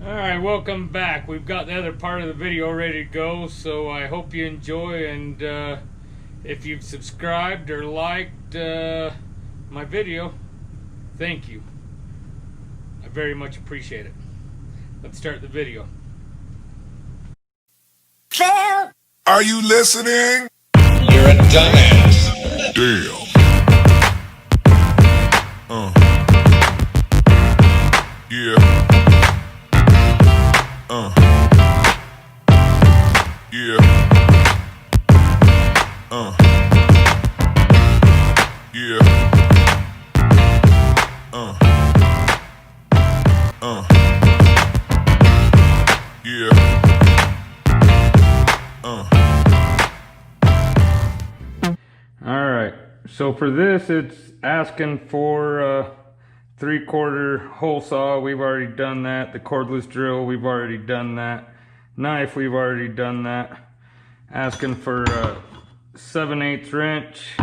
Alright, welcome back. We've got the other part of the video ready to go, so I hope you enjoy, and if you've subscribed or liked my video, thank you. I very much appreciate it. Let's start the video. Are you listening? You're a dumbass. Damn. Yeah. Yeah. Yeah. Yeah. Alright, so for this it's asking for 3/4 hole saw. We've already done that. The cordless drill, we've already done that. Knife, we've already done that. Asking for 7/8 wrench,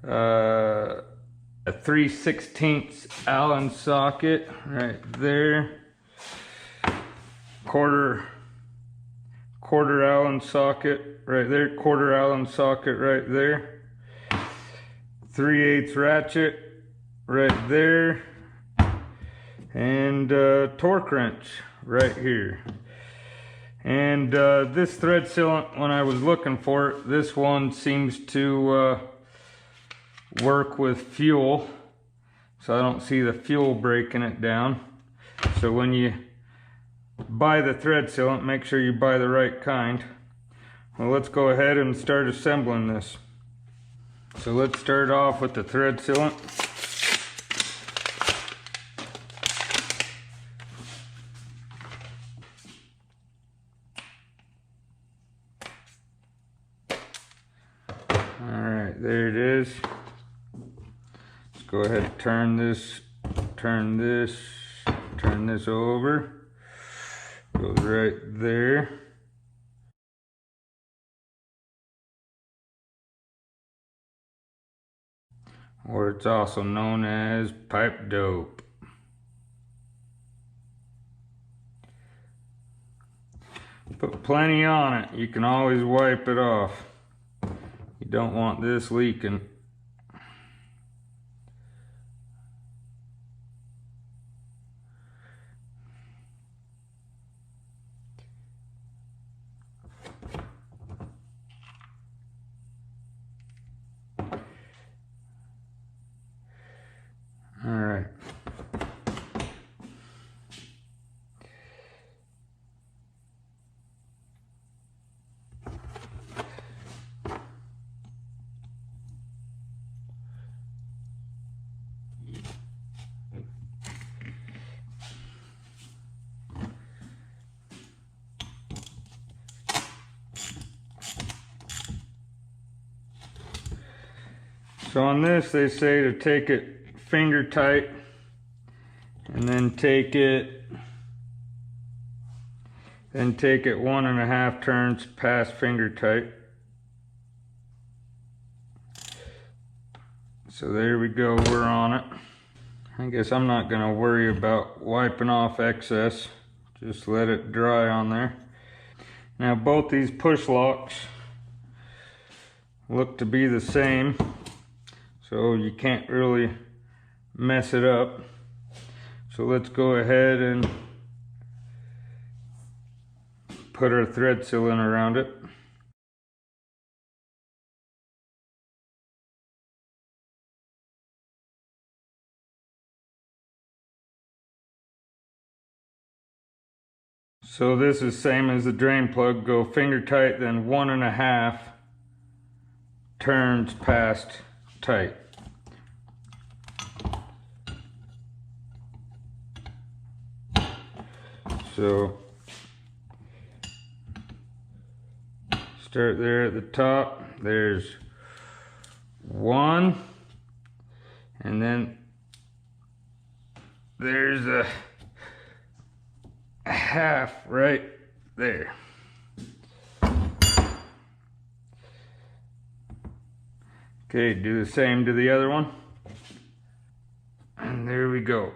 a 3/16 Allen socket right there, quarter Allen socket right there, quarter Allen socket right there, 3/8 ratchet right there, and torque wrench right here. And this thread sealant, when I was looking for it, this one seems to work with fuel, so I don't see the fuel breaking it down. So when you buy the thread sealant, make sure you buy the right kind. Well, let's go ahead and start assembling this. So let's start off with the thread sealant. Alright, there it is. Let's go ahead and turn this over. Goes right there. Or it's also known as pipe dope. Put plenty on it. You can always wipe it off. You don't want this leaking. All right. So on this, they say to take it finger tight, and then take it 1.5 turns past finger tight. So there we go, we're on it. I guess I'm not gonna worry about wiping off excess. Just let it dry on there. Now both these push locks look to be the same, so you can't really mess it up. So let's go ahead and put our thread sealant around it. So this is same as the drain plug. Go finger tight, then 1.5 turns past tight. So start there at the top. There's 1, and then there's a half right there. Okay, do the same to the other one. And there we go.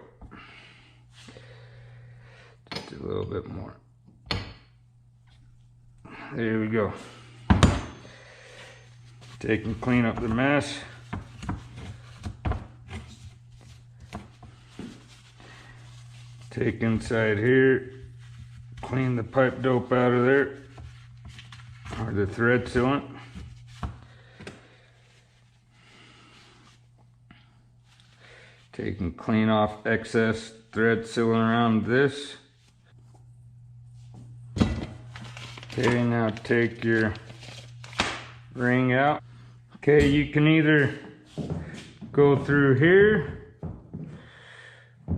little bit more. There we go. Take and clean up the mess. Take inside here, clean the pipe dope out of there, or the thread sealant. Take and clean off excess thread sealant around this. Okay, now take your ring out. Okay, you can either go through here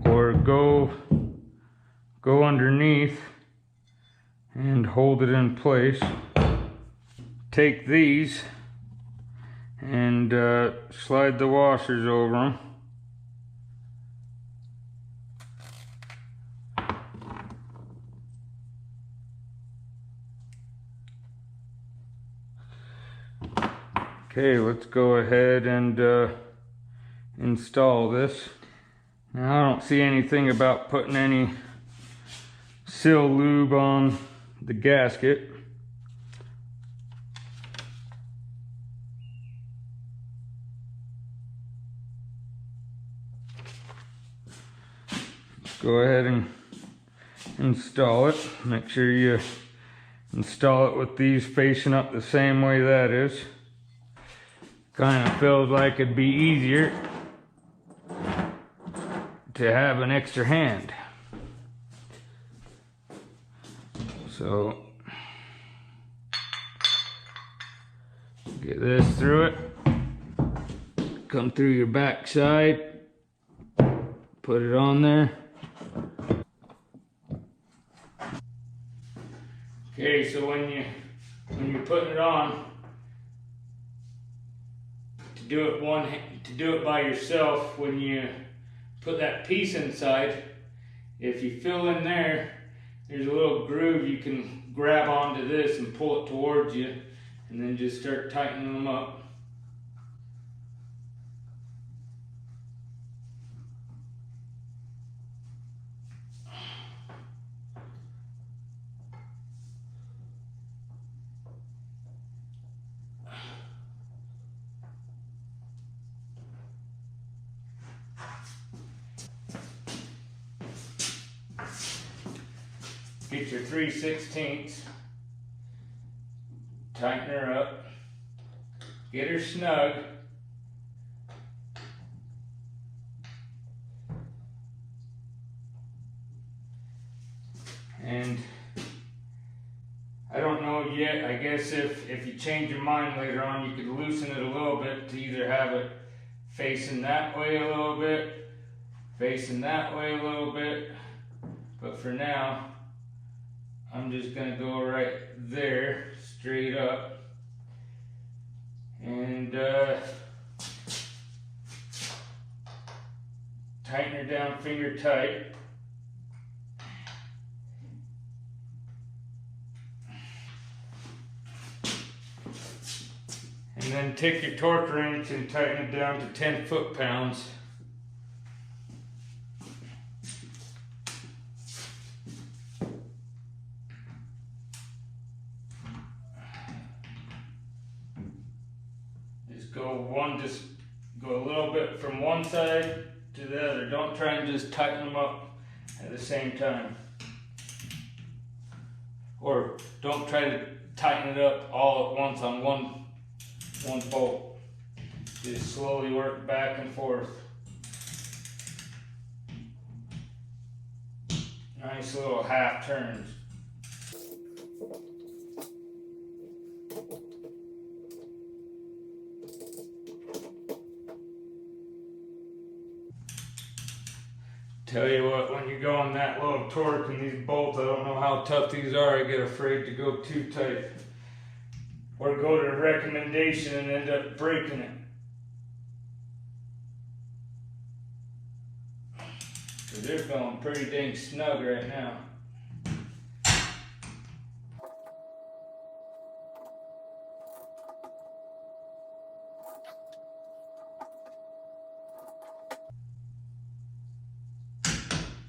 or go underneath and hold it in place. Take these and slide the washers over them. Okay, let's go ahead and install this. Now I don't see anything about putting any seal lube on the gasket. Go ahead and install it. Make sure you install it with these facing up the same way that is. Kind of feels like it'd be easier to have an extra hand. So get this through it, come through your back side, put it on there. Okay, so when you're putting it on, to do it by yourself, when you put that piece inside, if you fill in there, there's a little groove you can grab onto this and pull it towards you, and then just start tightening them up. Get your 3/16, tighten her up, get her snug, and I don't know yet, I guess if you change your mind later on, you could loosen it a little bit to either have it facing that way a little bit, facing that way a little bit, but for now, I'm just going to go right there, straight up, and tighten her down finger tight. And then take your torque wrench and tighten it down to 10 foot-pounds. Just go a little bit from one side to the other. Don't try and just tighten them up at the same time. Or don't try to tighten it up all at once on one bolt. Just slowly work back and forth. Nice little half turns. Tell you what, when you go on that low of torque and these bolts, I don't know how tough these are. I get afraid to go too tight or go to a recommendation and end up breaking it. So they're going pretty dang snug right now.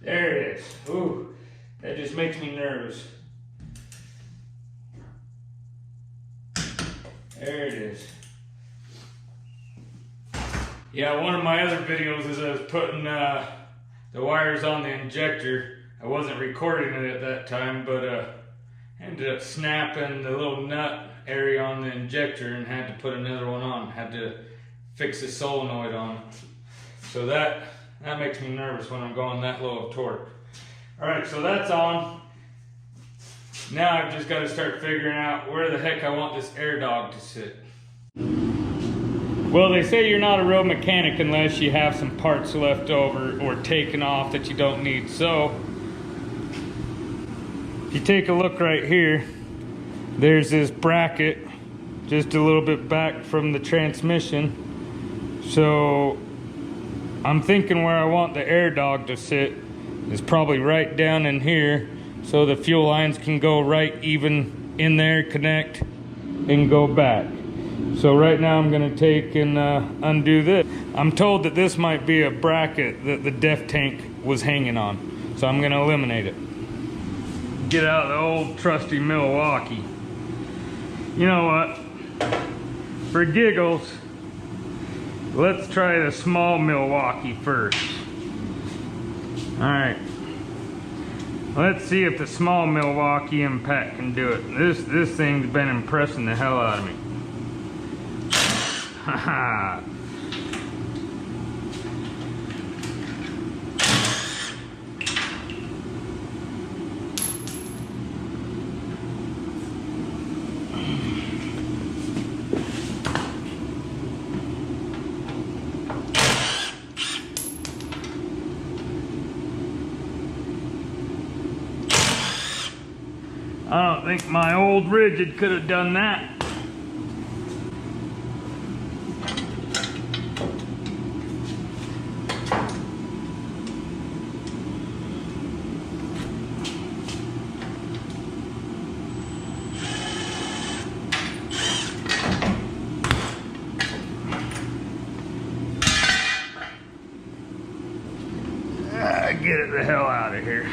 There it is. Ooh, That just makes me nervous. There it is. Yeah, one of my other videos is I was putting the wires on the injector. I wasn't recording it at that time, but ended up snapping the little nut area on the injector and had to put another one on. Had to fix the solenoid on it. So that makes me nervous when I'm going that low of torque. Alright, so that's on. Now I've just got to start figuring out where the heck I want this air dog to sit. Well, they say you're not a real mechanic unless you have some parts left over or taken off that you don't need. So, if you take a look right here, there's this bracket just a little bit back from the transmission. So, I'm thinking where I want the air dog to sit is probably right down in here, so the fuel lines can go right even in there, connect, and go back. So right now I'm going to take and undo this. I'm told that this might be a bracket that the def tank was hanging on. So I'm going to eliminate it. Get out the old trusty Milwaukee. You know what? For giggles, let's try the small Milwaukee first. Alright. Let's see if the small Milwaukee impact can do it. This thing's been impressing the hell out of me. Haha. I don't think my old rigid could have done that. Get it the hell out of here.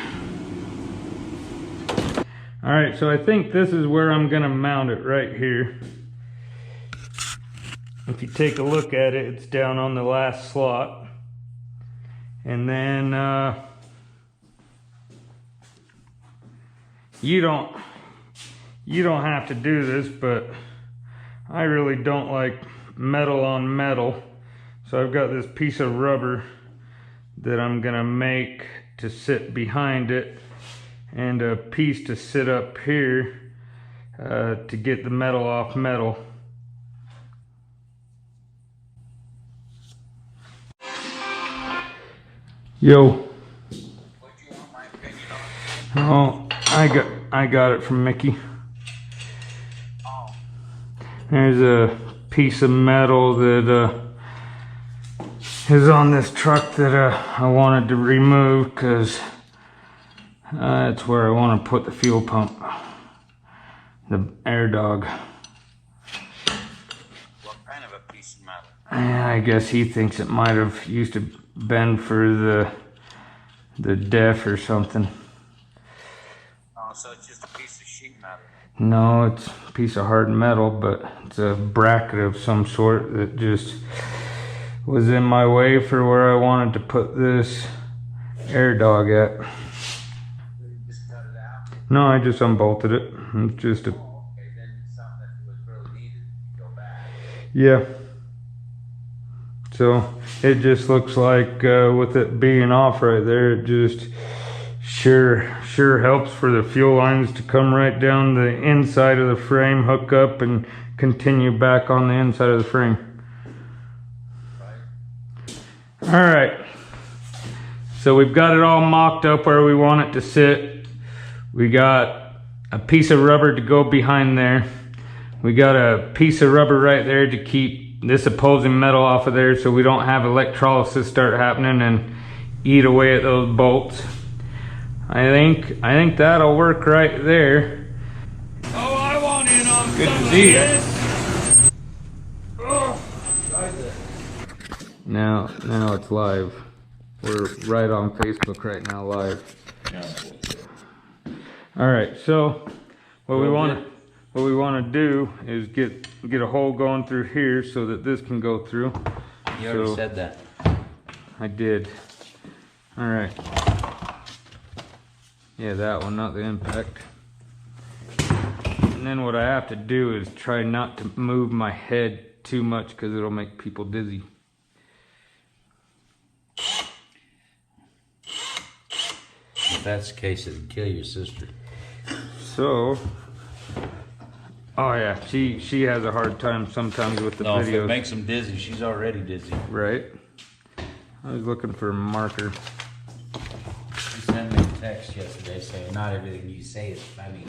Alright, so I think this is where I'm going to mount it, right here. If you take a look at it, it's down on the last slot. And then you don't have to do this, but I really don't like metal on metal. So I've got this piece of rubber that I'm gonna make to sit behind it, and a piece to sit up here to get the metal off metal. Yo. Oh, I got it from Mickey. There's a piece of metal that is on this truck that I wanted to remove because that's where I want to put the fuel pump, the air dog. What kind of a piece of metal? I guess he thinks it might have used to bend for the def or something. Oh, so it's just a piece of sheet metal? No, it's a piece of hard metal, but it's a bracket of some sort that just was in my way for where I wanted to put this air dog at. You just cut it out? No, I just unbolted it. It's just a... Oh, okay, then something that was really needed to go back. Yeah. So it just looks like with it being off right there, it just sure helps for the fuel lines to come right down the inside of the frame, hook up, and continue back on the inside of the frame. Alright, so we've got it all mocked up where we want it to sit. We got a piece of rubber to go behind there. We got a piece of rubber right there to keep this opposing metal off of there so we don't have electrolysis start happening and eat away at those bolts. I think that'll work right there. Oh, I want in on Good some to of see you. this. Now it's live. We're right on Facebook right now live. All right, so what we want to do is get a hole going through here so that this can go through. You already said that. I did. All right. Yeah, that one, not the impact. And then what I have to do is try not to move my head too much because it'll make people dizzy. If that's the case, it'd kill your sister. So, oh yeah, she has a hard time sometimes with the No, videos. if it makes them dizzy, she's already dizzy. Right. I was looking for a marker. She sent me a text yesterday saying not everything you say is funny.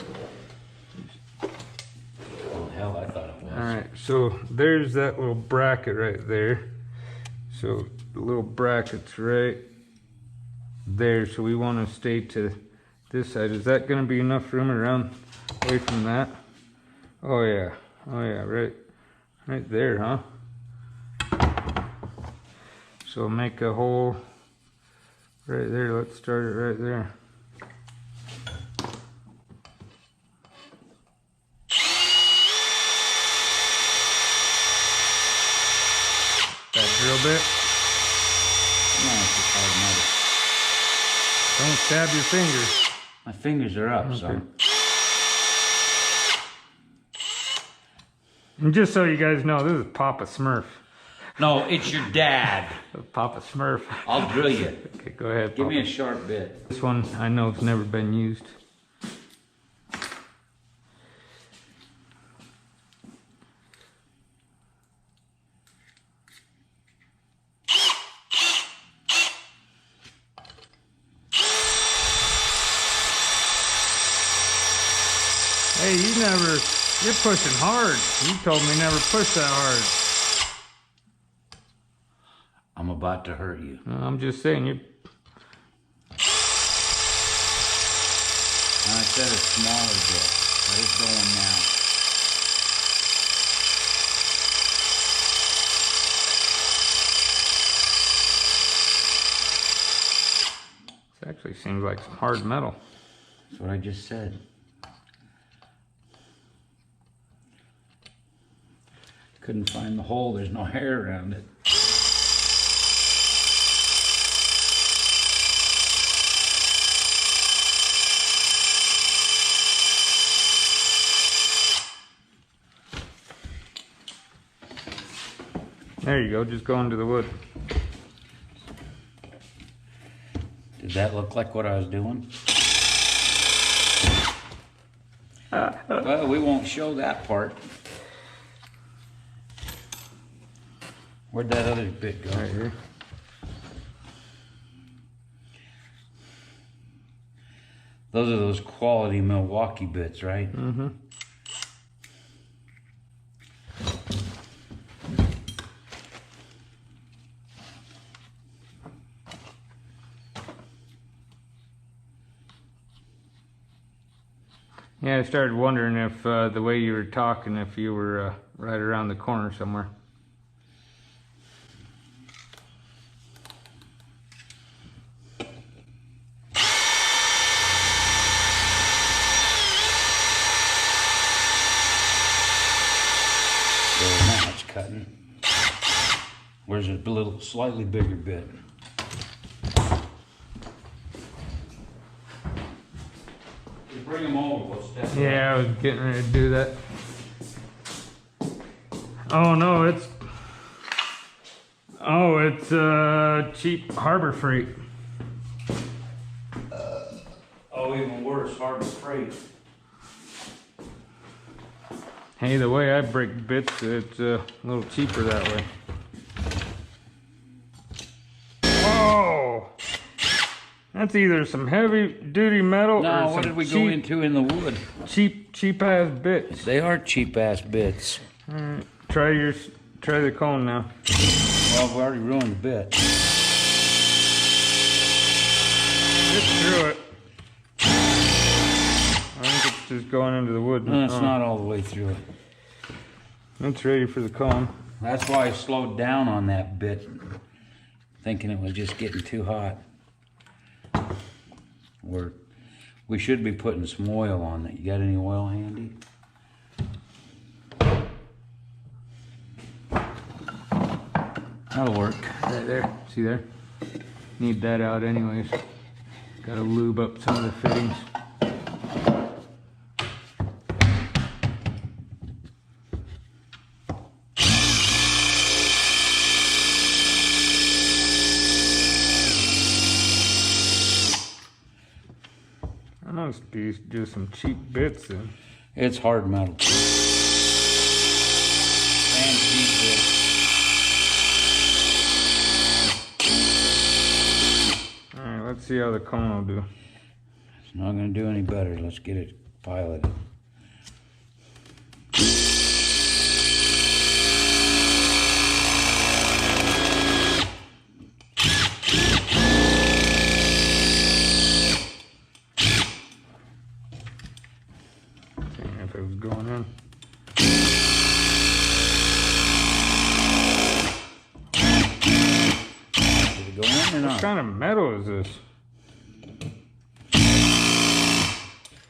Oh hell, I thought it was. Alright, so there's that little bracket right there. So the little bracket's right there. So we want to stay to this side. Is that going to be enough room around away from that? Oh yeah. Oh yeah, right there, huh? So make a hole right there. Let's start it right there. That drill bit. No, it's just hard Don't stab your fingers. My fingers are up, so. And just so you guys know, this is Papa Smurf. No, it's your dad. Papa Smurf. I'll drill you. Okay, go ahead. Give Papa. me a sharp bit. This one I know it's never been used. Hey, you're pushing hard. You told me never push that hard. I'm about to hurt you. No, I'm just saying, you. I said a smaller bit, but it's going now. This actually seems like some hard metal. That's what I just said. Couldn't find the hole, there's no hair around it. There you go, just go into the wood. Did that look like what I was doing? Well, we won't show that part. Where'd that other bit go? Right here. Those are those quality Milwaukee bits, right? Mm-hmm. Yeah, I started wondering if the way you were talking, if you were right around the corner somewhere. Now it's cutting. Where's a little, slightly bigger bit? Bring them over, we'll step Yeah, I was getting ready to do that. Oh no, it's cheap Harbor Freight. Oh, even worse, Harbor Freight. Hey, the way I break bits, it's a little cheaper that way. Whoa! That's either some heavy duty metal No, or what some did we go into in the wood? cheap ass bits. They are cheap ass bits. Alright, try the cone now. Well, I've already ruined the bit. Just through it. I think it's just going into the wood. No, it's Oh, not all the way through it. It's ready for the cone. That's why I slowed down on that bit, thinking it was just getting too hot. We're We should be putting some oil on it. You got any oil handy? That'll work. Right there. See there? Need that out anyways. Gotta lube up some of the fittings. I must be just some cheap bits then. It's hard metal. And cheap bits. Alright, let's see how the cone will do. It's not going to do any better. Let's get it piloted. Seeing if it was going in. Did it go in or What not? kind of metal is this?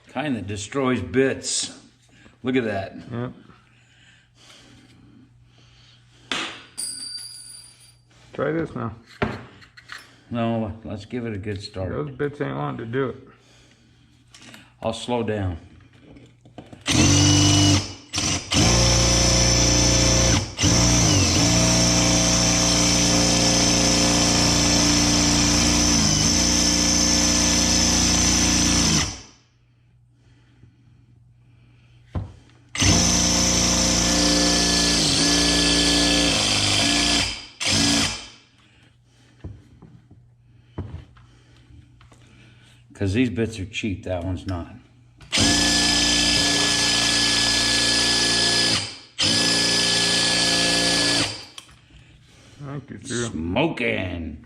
Kind that destroys bits. Look at that. Yep. Try this now. No, let's give it a good start. Those bits ain't wanting to do it. I'll slow down. Because these bits are cheap, that one's not. Thank you, through. Smoking.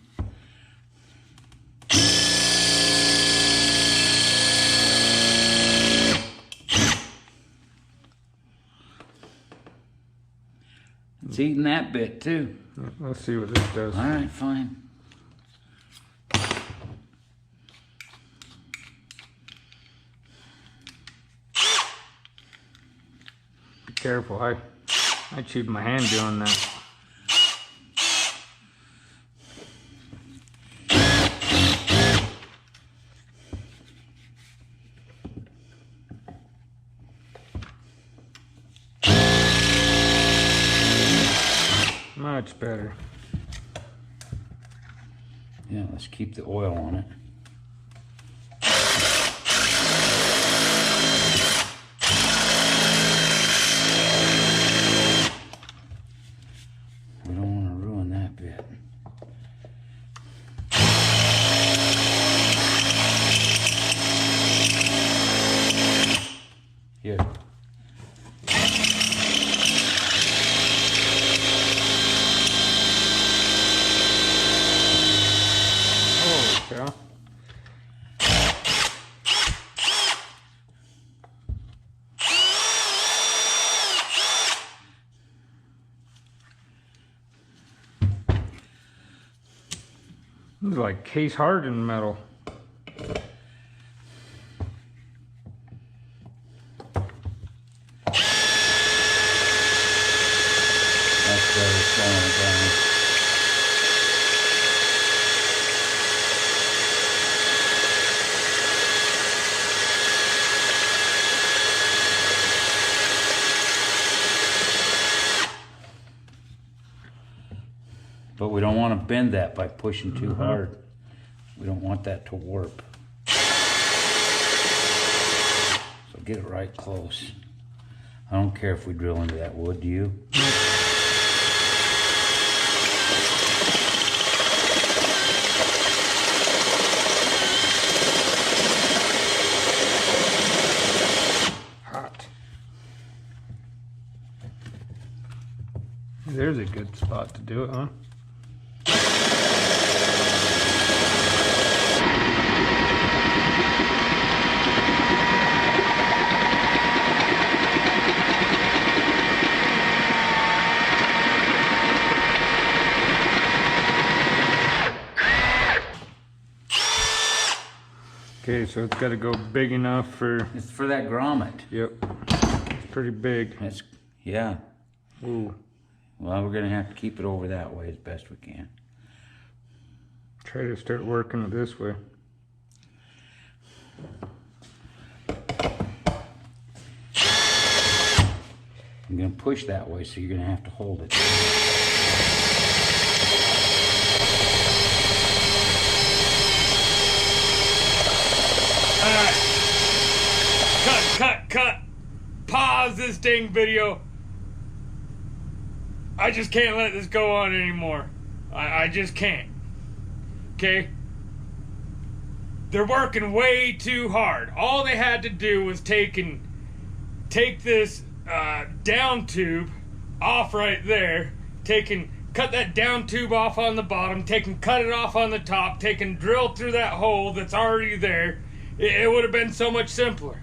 It's eating that bit too. Let's see what this does. All right, fine. Be careful. I chewed my hand doing that. Much better. Yeah, let's keep the oil on it. We don't want to ruin that bit. Here. Yeah. This is like case hardened metal. That's better, slowing it down. But we don't want to bend that by pushing too hard. We don't want that to warp. So get it right close. I don't care if we drill into that wood, do you? Hot. There's a good spot to do it, huh? Okay, so it's got to go big enough for. It's for that grommet. Yep. It's pretty big. That's, yeah. Ooh. Well, we're gonna have to keep it over that way as best we can. Try to start working it this way. I'm gonna push that way, so you're gonna have to hold it. Alright. Cut. Pause this dang video. I just can't let this go on anymore. I just can't. Okay? They're working way too hard. All they had to do was take this down tube off right there, cut that down tube off on the bottom, cut it off on the top, drill through that hole that's already there. It would have been so much simpler.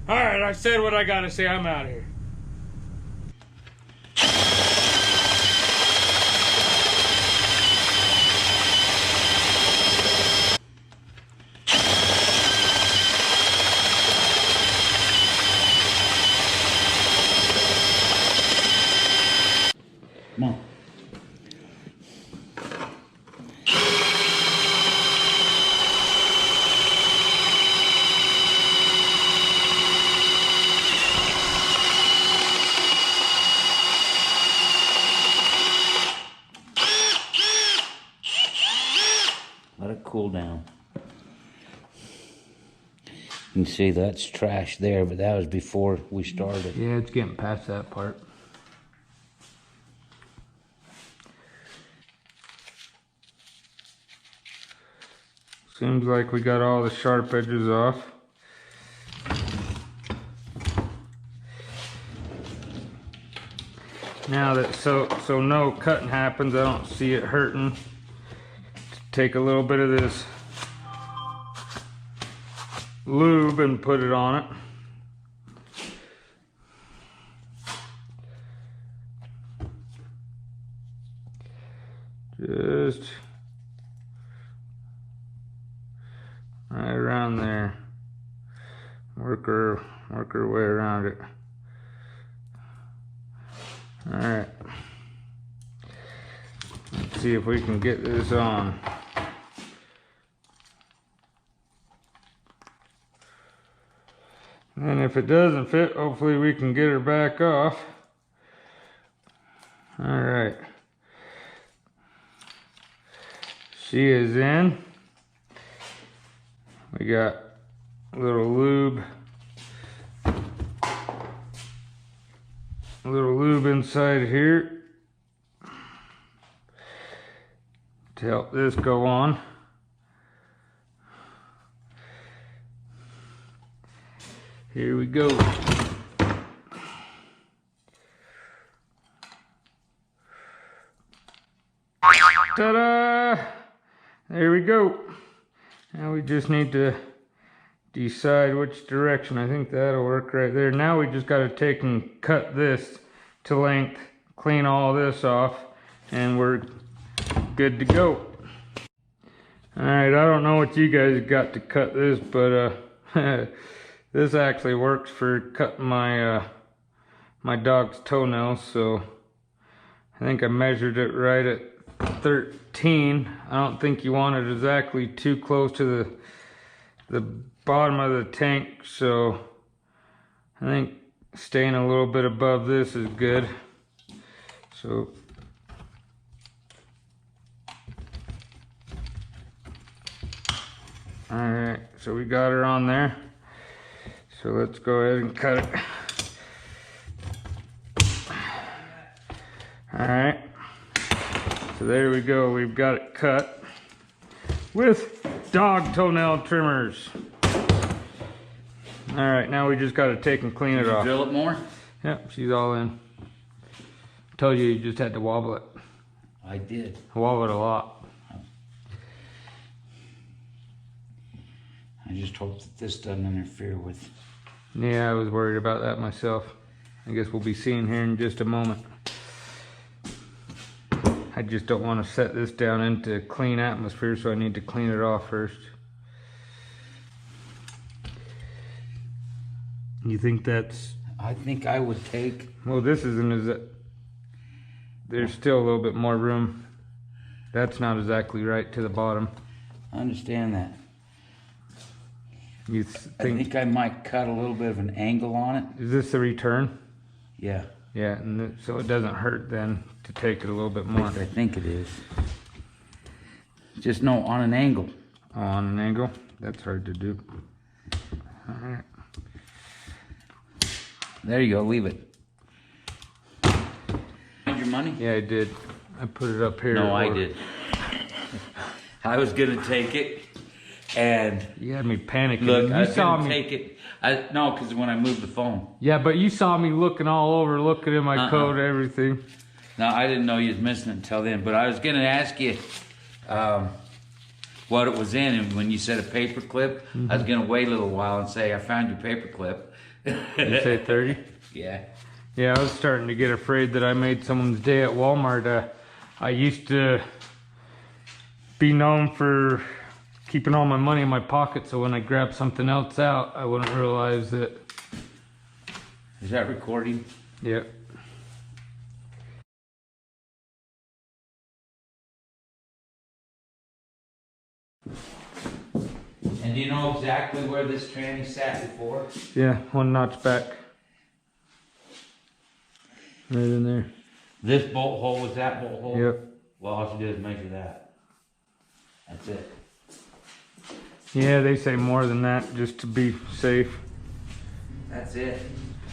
Alright, I've said what I gotta say. I'm out of here. Come on. Let it cool down. You can see that's trash there, but that was before we started. Yeah, it's getting past that part. Seems like we got all the sharp edges off. Now that so no cutting happens, I don't see it hurting. Take a little bit of this lube and put it on it. Just right around there. Work her way around it. All right. Let's see if we can get this on. And if it doesn't fit, hopefully we can get her back off. All right. She is in. We got a little lube. A little lube inside here to help this go on. Here we go. Ta-da! There we go. Now we just need to decide which direction. I think that'll work right there. Now we just got to take and cut this to length, clean all this off, and we're good to go. Alright, I don't know what you guys got to cut this, but this actually works for cutting my my dog's toenails. So I think I measured it right at 13. I don't think you want it exactly too close to the bottom of the tank, so I think staying a little bit above this is good. So alright, so we got her on there, so let's go ahead and cut it. Alright, so there we go, we've got it cut with dog toenail trimmers. Alright, now we just got to take and clean it off. Drill it more? Yep, she's all in. Told you just had to wobble it. I did. Wobble it a lot. I just hope that this doesn't interfere with. Yeah, I was worried about that myself. I guess we'll be seeing here in just a moment. I just don't want to set this down into clean atmosphere, so I need to clean it off first. You think that's... I think I would take, Well, this isn't as... There's still a little bit more room. That's not exactly right to the bottom. I understand that. You I think I might cut a little bit of an angle on it. Is this the return? Yeah, Yeah, and so it doesn't hurt then to take it a little bit more. I think it is. Just no, on an angle. On an angle? That's hard to do. Alright. There you go, leave it. Find your money? Yeah, I did. I put it up here. No, I did. I was gonna take it, and You had me panicking. look, I You was saw gonna me. take it. No, because when I moved the phone. Yeah, but you saw me looking all over, looking at my code, everything. No, I didn't know you was missing it until then. But I was gonna ask you what it was in, and when you said a paper clip, I was gonna wait a little while and say, "I found your paper clip." You say 30? Yeah. Yeah, I was starting to get afraid that I made someone's day at Walmart. I used to be known for keeping all my money in my pocket, so when I grabbed something else out, I wouldn't realize that. Is that recording? Yep. And do you know exactly where this tranny sat before? Yeah, one notch back. Right in there. This bolt hole was that bolt hole? Yep. Well, all you do is measure that. That's it. Yeah, they say more than that just to be safe. That's it.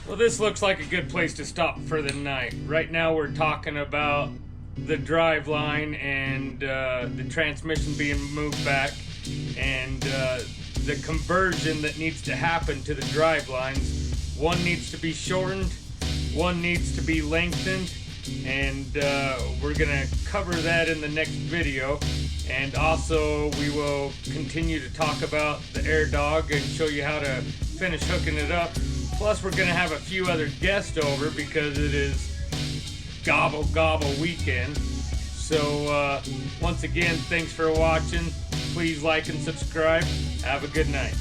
Well, this looks like a good place to stop for the night. Right now we're talking about the drive line and the transmission being moved back and the conversion that needs to happen to the drive lines. One needs to be shortened, one needs to be lengthened, and we're gonna cover that in the next video. And also we will continue to talk about the air dog and show you how to finish hooking it up. Plus we're gonna have a few other guests over because it is gobble gobble weekend. So once again, thanks for watching. Please like and subscribe. Have a good night.